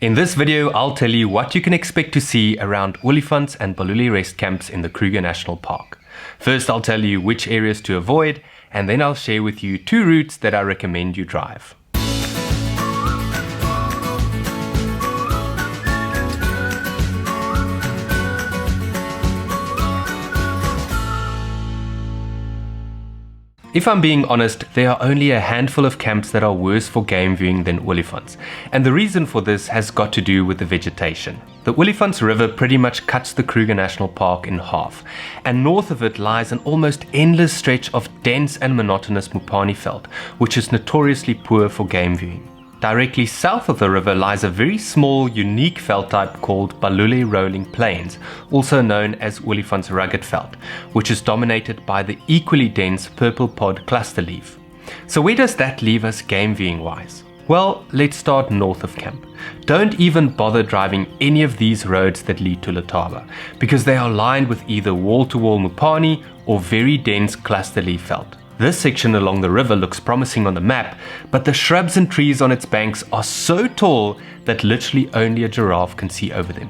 In this video, I'll tell you what you can expect to see around Olifants and Balule rest camps in the Kruger National Park. First, I'll tell you which areas to avoid, and then I'll share with you 2 routes that I recommend you drive. If I'm being honest, there are only a handful of camps that are worse for game viewing than Olifants, and the reason for this has got to do with the vegetation. The Olifants River pretty much cuts the Kruger National Park in half, and north of it lies an almost endless stretch of dense and monotonous Mupani veld, which is notoriously poor for game viewing. Directly south of the river lies a very small, unique veld type called Balule Rolling Plains, also known as Olifants Rugged Veld, which is dominated by the equally dense purple pod cluster leaf. So where does that leave us game viewing wise? Well, let's start north of camp. Don't even bother driving any of these roads that lead to Letaba, because they are lined with either wall-to-wall Mupani or very dense cluster leaf veld. This section along the river looks promising on the map, but the shrubs and trees on its banks are so tall that literally only a giraffe can see over them.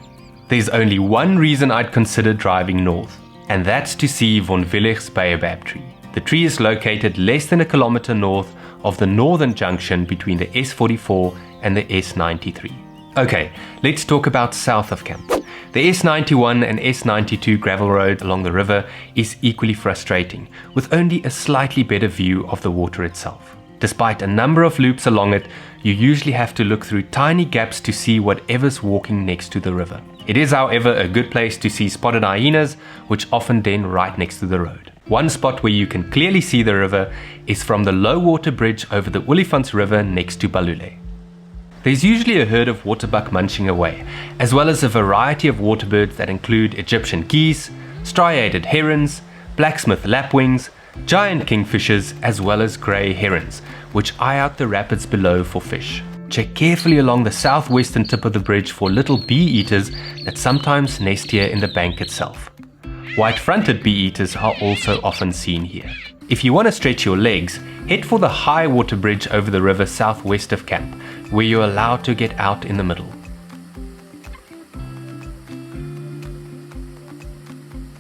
There's only one reason I'd consider driving north, and that's to see Von Willich's baobab tree. The tree is located less than a kilometer north of the northern junction between the S44 and the S93. Okay, let's talk about south of camp. The S91 and S92 gravel road along the river is equally frustrating, with only a slightly better view of the water itself. Despite a number of loops along it, you usually have to look through tiny gaps to see whatever's walking next to the river. It is, however, a good place to see spotted hyenas, which often den right next to the road. One spot where you can clearly see the river is from the low water bridge over the Olifants River next to Balule. There's usually a herd of waterbuck munching away, as well as a variety of waterbirds that include Egyptian geese, striated herons, blacksmith lapwings, giant kingfishers, as well as grey herons, which eye out the rapids below for fish. Check carefully along the southwestern tip of the bridge for little bee-eaters that sometimes nest here in the bank itself. White-fronted bee-eaters are also often seen here. If you want to stretch your legs, head for the high water bridge over the river southwest of camp, where you're allowed to get out in the middle.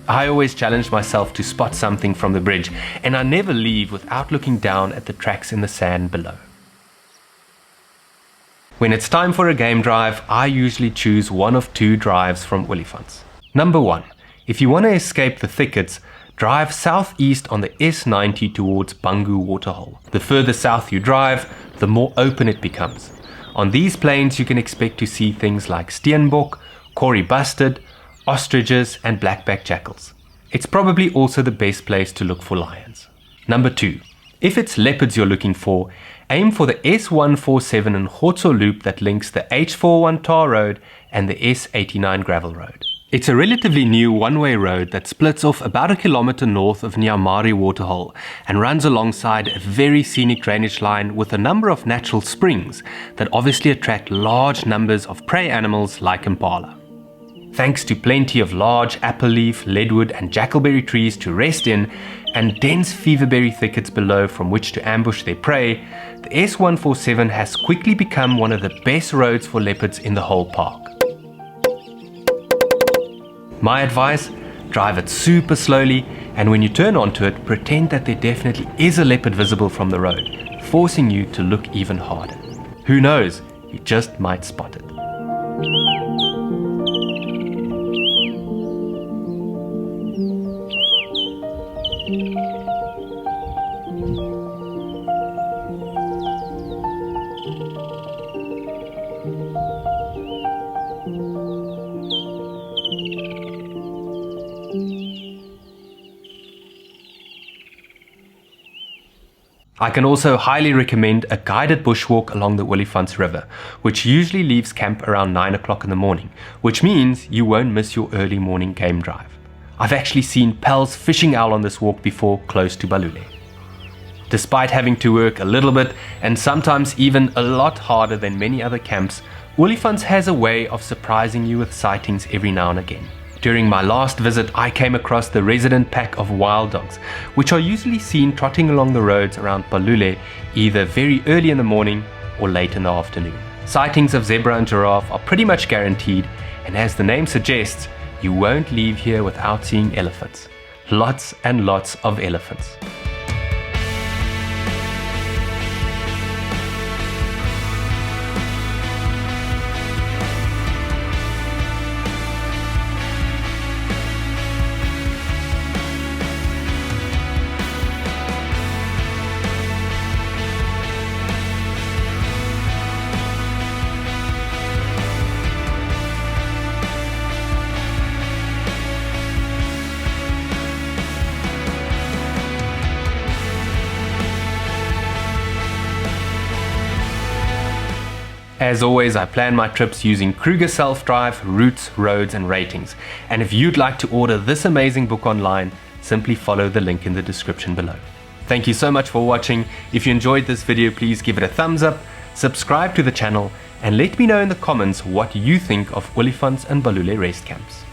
I always challenge myself to spot something from the bridge, and I never leave without looking down at the tracks in the sand below. When it's time for a game drive, I usually choose one of 2 drives from Olifants. Number 1, if you want to escape the thickets, drive southeast on the S90 towards Bangu Waterhole. The further south you drive, the more open it becomes. On these plains you can expect to see things like steenbok, Kori bustard, ostriches and blackback jackals. It's probably also the best place to look for lions. Number 2. If it's leopards you're looking for, aim for the S147 and Khotso loop that links the H41 tar road and the S89 gravel road. It's a relatively new one-way road that splits off about a kilometer north of Nyamari Waterhole and runs alongside a very scenic drainage line with a number of natural springs that obviously attract large numbers of prey animals like impala. Thanks to plenty of large apple leaf, leadwood and jackalberry trees to rest in and dense feverberry thickets below from which to ambush their prey, the S147 has quickly become one of the best roads for leopards in the whole park. My advice, drive it super slowly, and when you turn onto it, pretend that there definitely is a leopard visible from the road, forcing you to look even harder. Who knows, you just might spot it. I can also highly recommend a guided bushwalk along the Olifants River, which usually leaves camp around 9 o'clock in the morning, which means you won't miss your early morning game drive. I've actually seen Pel's fishing owl on this walk before, close to Balule. Despite having to work a little bit and sometimes even a lot harder than many other camps, Olifants has a way of surprising you with sightings every now and again. During my last visit, I came across the resident pack of wild dogs, which are usually seen trotting along the roads around Balule either very early in the morning or late in the afternoon. Sightings of zebra and giraffe are pretty much guaranteed, and as the name suggests, you won't leave here without seeing elephants. Lots and lots of elephants. As always, I plan my trips using Kruger Self-Drive, routes, roads and ratings. And if you'd like to order this amazing book online, simply follow the link in the description below. Thank you so much for watching. If you enjoyed this video, please give it a thumbs up, subscribe to the channel, and let me know in the comments what you think of Olifants and Balule rest camps.